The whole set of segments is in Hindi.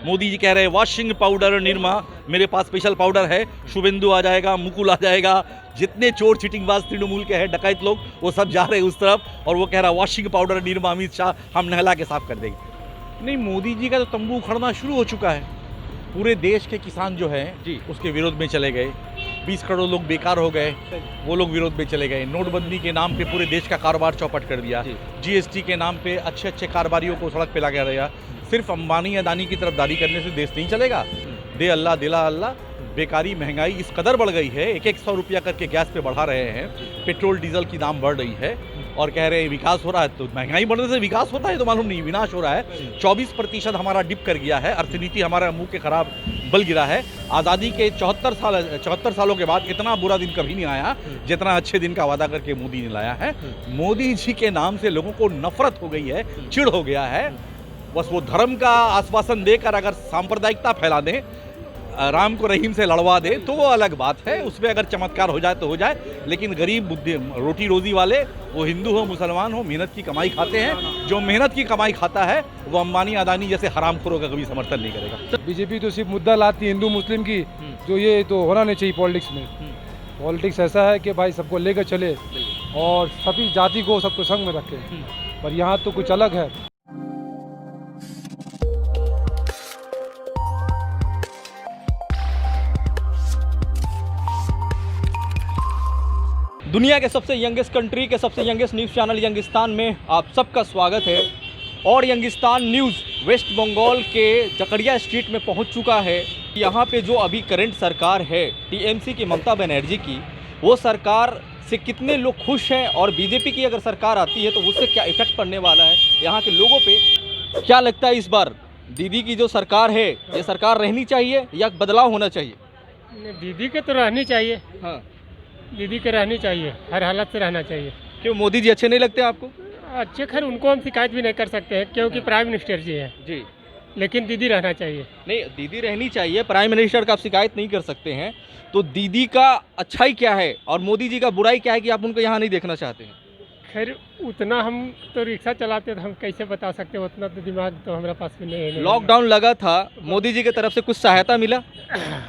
मोदी जी कह रहे हैं वॉशिंग पाउडर निरमा, मेरे पास स्पेशल पाउडर है, शुभेंदु आ जाएगा, मुकुल आ जाएगा, जितने चोर चिटिंगबाज तृणमूल के हैं डकैत लोग वो सब जा रहे हैं उस तरफ, और वो कह रहा है वॉशिंग पाउडर निरमा अमित शाह हम नहला के साफ कर देंगे। नहीं, मोदी जी का तो तंबू उखड़ना शुरू हो चुका है। पूरे देश के किसान जो हैं जी। उसके विरोध में चले गए। 20 करोड़ लोग बेकार हो गए, वो लोग विरोध में चले गए। नोटबंदी के नाम पे पूरे देश का कारोबार चौपट कर दिया। जी। जीएसटी के नाम पे अच्छे अच्छे कारोबारियों को सड़क पे लगा दिया। सिर्फ अंबानी अदानी की तरफदारी करने से देश नहीं चलेगा। दे अल्लाह दिला अल्लाह, बेकारी महंगाई इस कदर बढ़ गई है, एक 100 रुपया करके गैस पे बढ़ा रहे हैं, पेट्रोल डीजल की दाम बढ़ रही है और कह रहे हैं विकास हो रहा है। तो महंगाई बढ़ने से विकास होता है तो मालूम नहीं, विनाश हो रहा है। 24% हमारा डिप कर गया है, अर्थनीति हमारा मुंह के खराब बल गिरा है। आज़ादी के 74 सालों के बाद इतना बुरा दिन कभी नहीं आया जितना अच्छे दिन का वादा करके मोदी ने लाया है। मोदी जी के नाम से लोगों को नफरत हो गई है, चिढ़ हो गया है। बस वो धर्म का आश्वासन देकर अगर सांप्रदायिकता फैला दें, राम को रहीम से लड़वा दे तो वो अलग बात है, उसमें अगर चमत्कार हो जाए तो हो जाए। लेकिन गरीब बुद्धि रोटी रोजी वाले, वो हिंदू हो मुसलमान हो, मेहनत की कमाई खाते हैं। जो मेहनत की कमाई खाता है वो अंबानी अदानी जैसे हरामखोरों का कभी समर्थन नहीं करेगा। बीजेपी तो सिर्फ मुद्दा लाती है हिंदू मुस्लिम की, जो ये तो होना नहीं चाहिए पॉलिटिक्स में। पॉलिटिक्स ऐसा है कि भाई सबको लेकर चले और सभी जाति को सबको संग में रखे, पर यहाँ तो कुछ अलग है। दुनिया के सबसे यंगेस्ट कंट्री के सबसे यंगेस्ट न्यूज़ चैनल यंगिस्तान में आप सबका स्वागत है। और यंगिस्तान न्यूज़ वेस्ट बंगाल के जकड़िया स्ट्रीट में पहुंच चुका है। यहाँ पे जो अभी करंट सरकार है टीएमसी की, ममता बनर्जी की, वो सरकार से कितने लोग खुश हैं और बीजेपी की अगर सरकार आती है तो उससे क्या इफेक्ट पड़ने वाला है यहाँ के लोगों पे। क्या लगता है इस बार दीदी की जो सरकार है, ये सरकार रहनी चाहिए या बदलाव होना चाहिए? दीदी के तो रहनी चाहिए। हाँ, दीदी के रहनी चाहिए, हर हालत से रहना चाहिए। क्यों मोदी जी अच्छे नहीं लगते आपको? अच्छे, खैर उनको हम शिकायत भी नहीं कर सकते हैं क्योंकि प्राइम मिनिस्टर जी हैं, जी। लेकिन दीदी रहना चाहिए। नहीं, दीदी रहनी चाहिए, प्राइम मिनिस्टर का आप शिकायत नहीं कर सकते हैं। तो दीदी का अच्छाई क्या है और मोदी जी का बुराई क्या है कि आप उनको यहाँ नहीं देखना चाहते हैं? खैर उतना हम तो रिक्शा चलाते तो हम कैसे बता सकते हैं, उतना तो दिमाग तो हमारे पास भी नहीं है। लॉकडाउन लगा था, मोदी जी की तरफ से कुछ सहायता मिला?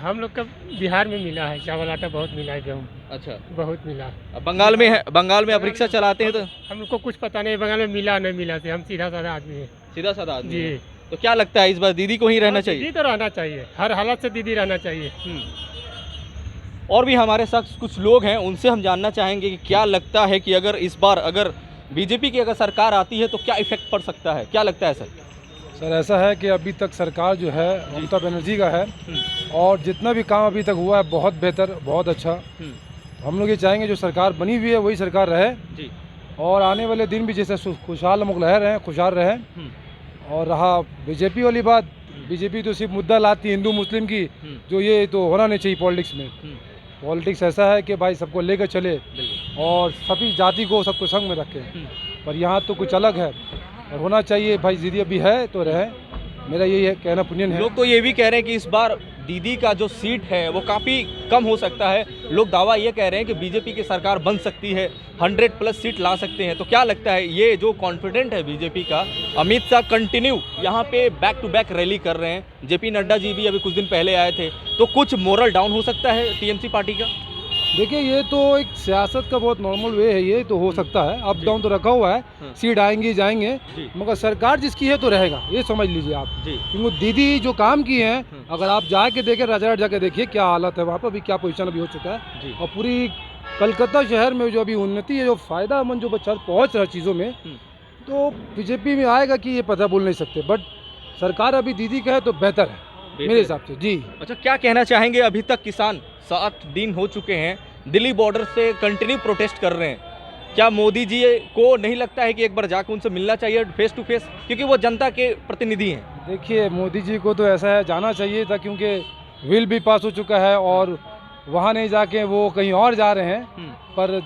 हम लोग का बिहार में मिला है, चावल आटा बहुत मिला है, गेहूँ अच्छा बहुत मिला। अब बंगाल में है, बंगाल में आप रिक्शा चलाते हैं तो हम लोग को कुछ पता नहीं बंगाल में मिला नहीं मिला से, हम सीधा साधा आदमी हैं। सीधा साधा आदमी जी। हैं। तो क्या लगता है इस बार दीदी को ही रहना चाहिए? दीदी तो रहना चाहिए, हर हालत से दीदी रहना चाहिए। और भी हमारे साथ कुछ लोग हैं, उनसे हम जानना चाहेंगे कि क्या लगता है कि अगर इस बार अगर बीजेपी की अगर सरकार आती है तो क्या इफेक्ट पड़ सकता है, क्या लगता है सर? सर ऐसा है कि अभी तक सरकार जो है ममता बनर्जी का है और जितना भी काम अभी तक हुआ है बहुत बेहतर, बहुत अच्छा। हम लोग ये चाहेंगे जो सरकार बनी हुई है वही सरकार रहे जी। और आने वाले दिन भी जैसे खुशहाल हम लोग रह रहे हैं, खुशहाल रहें। और रहा बीजेपी वाली बात, बीजेपी तो सिर्फ मुद्दा लाती है हिंदू मुस्लिम की, जो ये तो होना नहीं चाहिए पॉलिटिक्स में। पॉलिटिक्स ऐसा है कि भाई सबको लेकर चले और सभी जाति को सबको संग में रखे, पर यहाँ तो कुछ अलग है और होना चाहिए। भाई दीदी अभी है तो रहे, मेरा यही है कहना, ओपिनियन है। लोग तो ये भी कह रहे हैं कि इस बार दीदी का जो सीट है वो काफ़ी कम हो सकता है। लोग दावा ये कह रहे हैं कि बीजेपी की सरकार बन सकती है, 100+ सीट ला सकते हैं। तो क्या लगता है ये जो कॉन्फिडेंट है बीजेपी का, अमित शाह कंटिन्यू यहाँ पे बैक टू बैक रैली कर रहे हैं, जेपी नड्डा जी भी अभी कुछ दिन पहले आए थे, तो कुछ मोरल डाउन हो सकता है टीएमसी पार्टी का? देखिए ये तो एक सियासत का बहुत नॉर्मल वे है, ये तो हो सकता है, अप डाउन तो रखा हुआ है, सीट आएंगे जाएंगे, मगर सरकार जिसकी है तो रहेगा, ये समझ लीजिए आप। क्योंकि दीदी जो काम की है, अगर आप जाके देखें, राजारहाट जाके देखिए क्या हालत है वहाँ पर, अभी क्या पोजीशन अभी हो चुका है। और पूरी कलकत्ता शहर में जो अभी उन्नति है, जो फायदामंद जो बच्चा पहुँच रहा है चीज़ों में, तो बीजेपी में आएगा कि ये पता बोल नहीं सकते, बट सरकार अभी दीदी का है तो बेहतर है मेरे हिसाब से। जी अच्छा, क्या कहना चाहेंगे? अभी तक किसान 7 दिन हो चुके हैं, दिल्ली बॉर्डर से कंटिन्यू प्रोटेस्ट कर रहे हैं। क्या मोदी जी को नहीं लगता है कि एक बार जाकर उनसे मिलना चाहिए फेस टू फेस, क्योंकि वो जनता के प्रतिनिधि हैं? देखिए मोदी जी को तो ऐसा है जाना चाहिए था, क्योंकि बिल भी पास हो चुका है और वहाँ नहीं जाके वो कहीं और जा रहे हैं। पर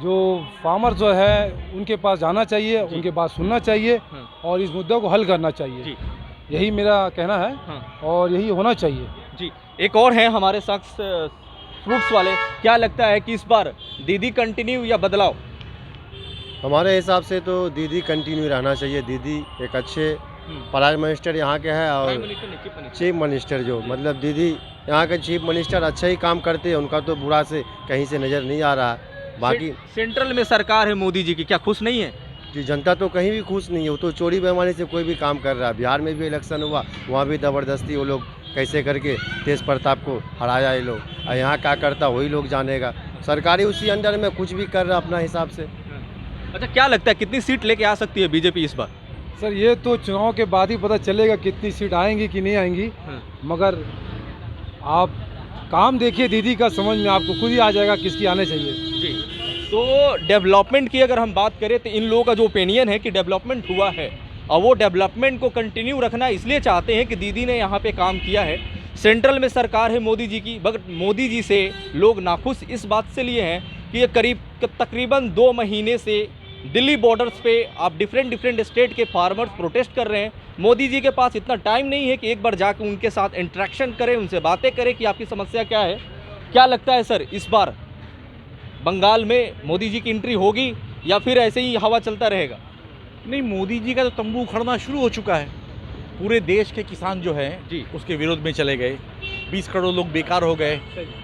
जो फार्मर जो है उनके पास जाना चाहिए, उनके बात सुनना चाहिए और इस मुद्दे को हल करना चाहिए, यही मेरा कहना है। और यही होना चाहिए। जी, एक और है हमारे साथ फ्रूट्स वाले, क्या लगता है कि इस बार दीदी कंटिन्यू या बदलाव? हमारे हिसाब से तो दीदी कंटिन्यू रहना चाहिए। दीदी एक अच्छे प्राइम मिनिस्टर यहाँ के हैं और चीफ मिनिस्टर जो मतलब दीदी यहाँ के चीफ मिनिस्टर अच्छा ही काम करते हैं, उनका तो बुरा से कहीं से नज़र नहीं आ रहा है। बाकी सेंट्रल में सरकार है मोदी जी की, क्या खुश नहीं है? जी जनता तो कहीं भी खुश नहीं है, वो तो चोरी बेईमानी से कोई भी काम कर रहा है। बिहार में भी इलेक्शन हुआ, वहाँ भी ज़बरदस्ती वो लोग कैसे करके तेज प्रताप को हराया ये लोग, और यहाँ क्या करता वही लोग जानेगा। सरकारी उसी अंडर में कुछ भी कर रहा अपना हिसाब से। अच्छा, क्या लगता है कितनी सीट लेके आ सकती है बीजेपी इस बार? सर ये तो चुनाव के बाद ही पता चलेगा कितनी सीट आएंगी कि नहीं आएंगी, मगर आप काम देखिए दीदी का, समझ में आपको खुद ही आ जाएगा किसकी आने चाहिए। जी, तो डेवलपमेंट की अगर हम बात करें तो इन लोगों का जो ओपिनियन है कि डेवलपमेंट हुआ है, और वो डेवलपमेंट को कंटिन्यू रखना इसलिए चाहते हैं कि दीदी ने यहाँ पे काम किया है। सेंट्रल में सरकार है मोदी जी की, मगर मोदी जी से लोग नाखुश इस बात से लिए हैं कि ये तकरीबन 2 महीने से दिल्ली बॉर्डर्स पे आप डिफरेंट स्टेट के फार्मर्स प्रोटेस्ट कर रहे हैं। मोदी जी के पास इतना टाइम नहीं है कि एक बार जाकर उनके साथ इंटरेक्शन करें, उनसे बातें करें कि आपकी समस्या क्या है। क्या लगता है सर, इस बार बंगाल में मोदी जी की एंट्री होगी या फिर ऐसे ही हवा चलता रहेगा? नहीं, मोदी जी का तो तंबू उखड़ना शुरू हो चुका है। पूरे देश के किसान जो हैं जी उसके विरोध में चले गए। 20 करोड़ लोग बेकार हो गए,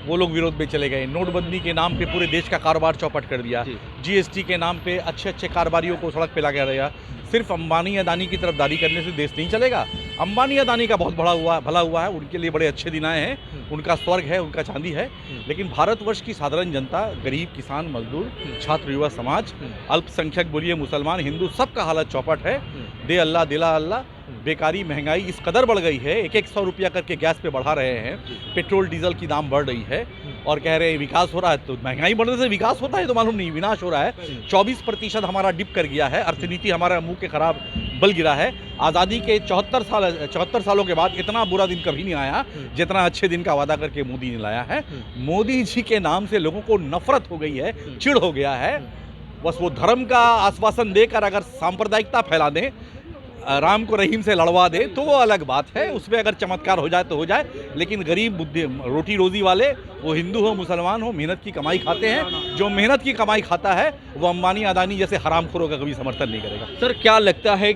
वो लोग विरोध में चले गए। नोटबंदी के नाम पे पूरे देश का कारोबार चौपट कर दिया। जीएसटी के नाम पे अच्छे कारोबारियों को सड़क पे लगा दिया। सिर्फ अंबानी अदानी की तरफदारी करने से देश नहीं चलेगा। अंबानी अदानी का बहुत भला हुआ है, उनके लिए बड़े अच्छे दिन आए हैं, उनका स्वर्ग है, उनका चांदी है। लेकिन भारतवर्ष की साधारण जनता, गरीब, किसान, मजदूर, छात्र, युवा समाज, अल्पसंख्यक बोलिए, मुसलमान, हिंदू, सबका हालत चौपट है। दे अल्लाह दिला अल्लाह। बेकारी, महंगाई इस कदर बढ़ गई है, एक 100 रुपया करके गैस पे बढ़ा रहे हैं। पेट्रोल डीजल की दाम बढ़ रही है और कह रहे हैं विकास हो रहा है। तो महंगाई बढ़ने से विकास होता है तो मालूम नहीं, विनाश हो रहा है। 24% हमारा डिप कर गया है, अर्थनीति हमारा मुंह के खराब बल गिरा है। आज़ादी के 74 सालों के बाद इतना बुरा दिन कभी नहीं आया जितना अच्छे दिन का वादा करके मोदी ने लाया है। मोदी जी के नाम से लोगों को नफरत हो गई है, चिढ़ हो गया है। बस वो धर्म का आश्वासन देकर अगर सांप्रदायिकता फैला दें, राम को रहीम से लड़वा दे तो वो अलग बात है, उसमें अगर चमत्कार हो जाए तो हो जाए। लेकिन गरीब बुद्धि रोटी रोजी वाले, वो हिंदू हो मुसलमान हो, मेहनत की कमाई खाते हैं। जो मेहनत की कमाई खाता है वो अंबानी अदानी जैसे हरामखोरों का कभी समर्थन नहीं करेगा। सर, क्या लगता है,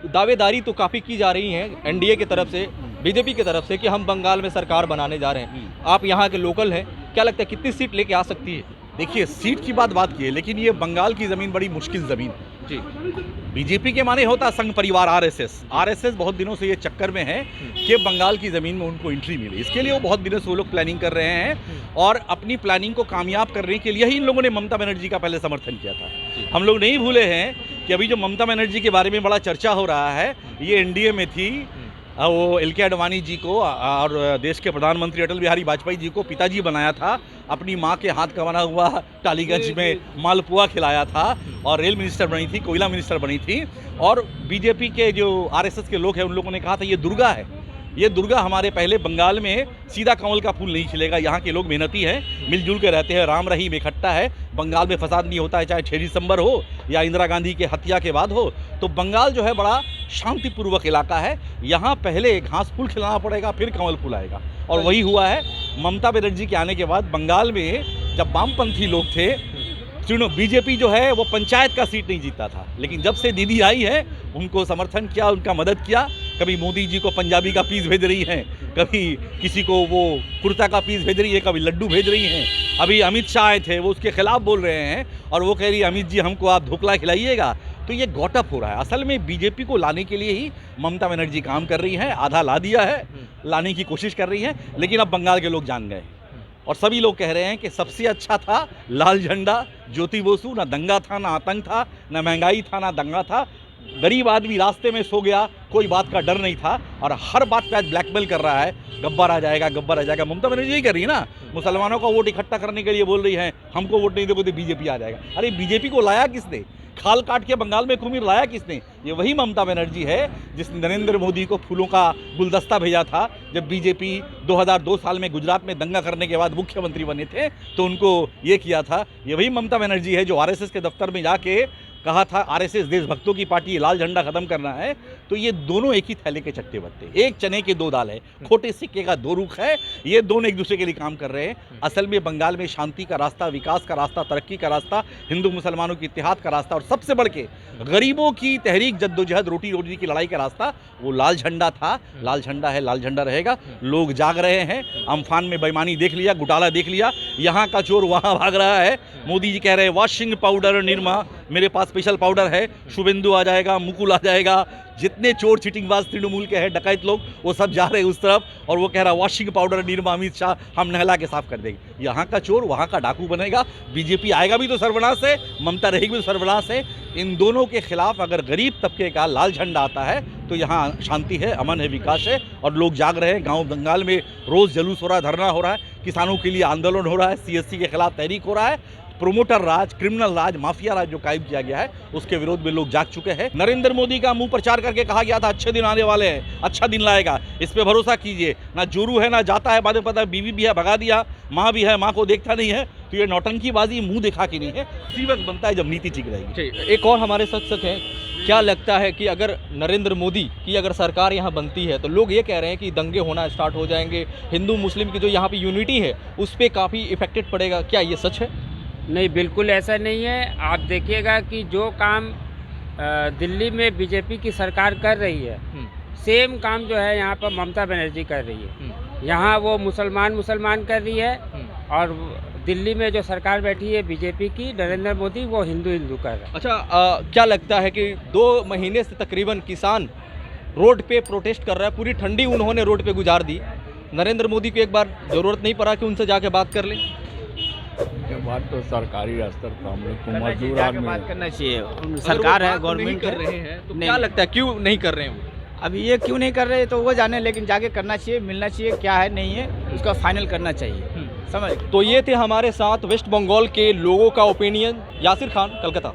दावेदारी तो काफ़ी की जा रही है एनडीए की तरफ से, बीजेपी की तरफ से कि हम बंगाल में सरकार बनाने जा रहे हैं। आप यहाँ के लोकल हैं, क्या लगता है कितनी सीट लेके आ सकती है? देखिए, सीट की बात की है, लेकिन ये बंगाल की ज़मीन बड़ी मुश्किल ज़मीन है जी। बीजेपी के माने होता संघ परिवार आरएसएस बहुत दिनों से ये चक्कर में है कि बंगाल की ज़मीन में उनको एंट्री मिले। इसके लिए वो बहुत दिनों से वो लोग प्लानिंग कर रहे हैं और अपनी प्लानिंग को कामयाब करने के लिए ही इन लोगों ने ममता बनर्जी का पहले समर्थन किया था। हम लोग नहीं भूले हैं कि अभी जो ममता बनर्जी के बारे में बड़ा चर्चा हो रहा है, ये एनडीए में थी। वो एल.के. आडवाणी जी को और देश के प्रधानमंत्री अटल बिहारी वाजपेयी जी को पिताजी बनाया था। अपनी माँ के हाथ का बना हुआ टालीगंज में मालपुआ खिलाया था और रेल मिनिस्टर बनी थी, कोयला मिनिस्टर बनी थी। और बीजेपी के जो आरएसएस के लोग हैं उन लोगों ने कहा था ये दुर्गा है, ये दुर्गा हमारे पहले बंगाल में सीधा कमल का फूल नहीं खिलेगा। यहाँ के लोग मेहनती हैं, मिलजुल के रहते हैं, राम रहीम इकट्ठा है। बंगाल में फसाद नहीं होता है, चाहे 6 दिसंबर हो या इंदिरा गांधी के हत्या के बाद हो। तो बंगाल जो है बड़ा शांतिपूर्वक इलाका है। यहाँ पहले घास फूल खिलाना पड़ेगा, फिर कमल फूल आएगा, और वही हुआ है। ममता बनर्जी के आने के बाद बंगाल में जब वामपंथी लोग थे, बीजेपी जो है वो पंचायत का सीट नहीं जीता था, लेकिन जब से दीदी आई है उनको समर्थन किया, उनका मदद किया। कभी मोदी जी को पंजाबी का पीस भेज रही हैं, कभी किसी को वो कुर्ता का पीस भेज रही है, कभी लड्डू भेज रही हैं। अभी अमित शाह आए थे, वो उसके खिलाफ बोल रहे हैं और वो कह रही है अमित जी हमको आप ढोकला खिलाइएगा। तो ये गॉटअप हो रहा है। असल में बीजेपी को लाने के लिए ही ममता बनर्जी काम कर रही हैं। आधा ला दिया है, लाने की कोशिश कर रही हैं, लेकिन अब बंगाल के लोग जान गए और सभी लोग कह रहे हैं कि सबसे अच्छा था लाल झंडा, ज्योति बसु। ना दंगा था, ना आतंक था, ना महंगाई था, ना दंगा था। गरीब आदमी रास्ते में सो गया, कोई बात का डर नहीं था। और हर बात पे आज ब्लैकमेल कर रहा है, गब्बर आ जाएगा, गब्बर आ जाएगा। ममता बनर्जी यही कर रही है ना, मुसलमानों का वोट इकट्ठा करने के लिए बोल रही है हमको वोट नहीं दोगे तो बीजेपी आ जाएगा। अरे बीजेपी को लाया किसने? खाल काट के बंगाल में कुमिर लाया किसने? ये वही ममता बनर्जी है जिसने नरेंद्र मोदी को फूलों का गुलदस्ता भेजा था। जब बीजेपी 2002 साल में गुजरात में दंगा करने के बाद मुख्यमंत्री बने थे तो उनको ये किया था। ये वही ममता बनर्जी है जो आरएसएस के दफ्तर में जाके कहा था आरएसएस देशभक्तों की पार्टी, लाल झंडा खत्म करना है, तो ये दोनों एक ही थैले के चट्टे बट्टे, एक चने के दो दाल है, खोटे सिक्के का दो रुख है। ये दोनों एक दूसरे के लिए काम कर रहे हैं। असल में बंगाल में शांति का रास्ता, विकास का रास्ता, तरक्की का रास्ता, हिंदू मुसलमानों की इत्तेहाद का रास्ता और सबसे बढ़ के गरीबों की तहरीक, जद्दोजहद, रोटी रोटी की लड़ाई का रास्ता वो लाल झंडा था, लाल झंडा है, लाल झंडा रहेगा। लोग जाग रहे हैं। अम्फान में बेईमानी देख लिया, घोटाला देख लिया, यहाँ का चोर वहाँ भाग रहा है। मोदी जी कह रहे हैं वॉशिंग पाउडर निरमा, मेरे पास स्पेशल पाउडर है, शुभेंदु आ जाएगा, मुकुल आ जाएगा, जितने चोर चिटिंगबाज तृणमूल के हैं, डकैत लोग, वो सब जा रहे हैं उस तरफ। और वो कह रहा है वॉशिंग पाउडर निरमा, अमित शाह हम नहला के साफ कर देंगे। यहाँ का चोर वहाँ का डाकू बनेगा। बीजेपी आएगा भी तो सर्वनाश है, ममता रहेगी भी तो सर्वनाश है। इन दोनों के खिलाफ अगर गरीब तबके का लाल झंडा आता है तो यहाँ शांति है, अमन है, विकास है और लोग जाग रहे हैं। गाँव बंगाल में रोज़ जुलूस हो रहा है, धरना हो रहा है, किसानों के लिए आंदोलन हो रहा है, सीएससी के खिलाफ तहरीक हो रहा है। प्रोमोटर राज, क्रिमिनल राज, माफिया राज जो कायम किया गया है, उसके विरोध में लोग जाग चुके हैं। नरेंद्र मोदी का मुंह प्रचार करके कहा गया था अच्छे दिन आने वाले हैं, अच्छा दिन लाएगा, इस पे भरोसा कीजिए। ना जोरू है ना जाता है, बाद में पता है बीवी भी है भगा दिया, माँ भी है, माँ को देखता नहीं है। तो ये नौटंकीबाजी मुंह दिखा के नहीं है, उसी वक्त बनता है जब नीति ठीक रहेगी। एक और हमारे साथ हैं, क्या लगता है कि अगर नरेंद्र मोदी की अगर सरकार यहाँ बनती है तो लोग ये कह रहे हैं कि दंगे होना स्टार्ट हो जाएंगे, हिंदू मुस्लिम की जो यहाँ पे यूनिटी है उस पर काफ़ी इफेक्टेड पड़ेगा, क्या ये सच है? नहीं, बिल्कुल ऐसा नहीं है। आप देखिएगा कि जो काम दिल्ली में बीजेपी की सरकार कर रही है, सेम काम जो है यहाँ पर ममता बनर्जी कर रही है। यहाँ वो मुसलमान कर रही है और दिल्ली में जो सरकार बैठी है बीजेपी की, नरेंद्र मोदी, वो हिंदू कर रहा है। अच्छा, क्या लगता है कि 2 महीने से तकरीबन किसान रोड पे प्रोटेस्ट कर रहा है, पूरी ठंडी उन्होंने रोड पे गुजार दी, नरेंद्र मोदी को एक बार ज़रूरत नहीं पड़ा कि उनसे जाके बात कर लें? ये बात तो सरकारी स्तर पर हम लोग को मजदूर आदमी बात करना चाहिए, सरकार है, गवर्नमेंट कर रहे हैं तो नहीं। क्या लगता है क्यों नहीं कर रहे हैं? अभी ये क्यों नहीं कर रहे तो वो जाने, लेकिन जाके करना चाहिए, मिलना चाहिए, क्या है नहीं है उसका फाइनल करना चाहिए, समझ। तो ये थे हमारे साथ वेस्ट बंगाल के लोगों का ओपिनियन। यासिर खान, कलकत्ता।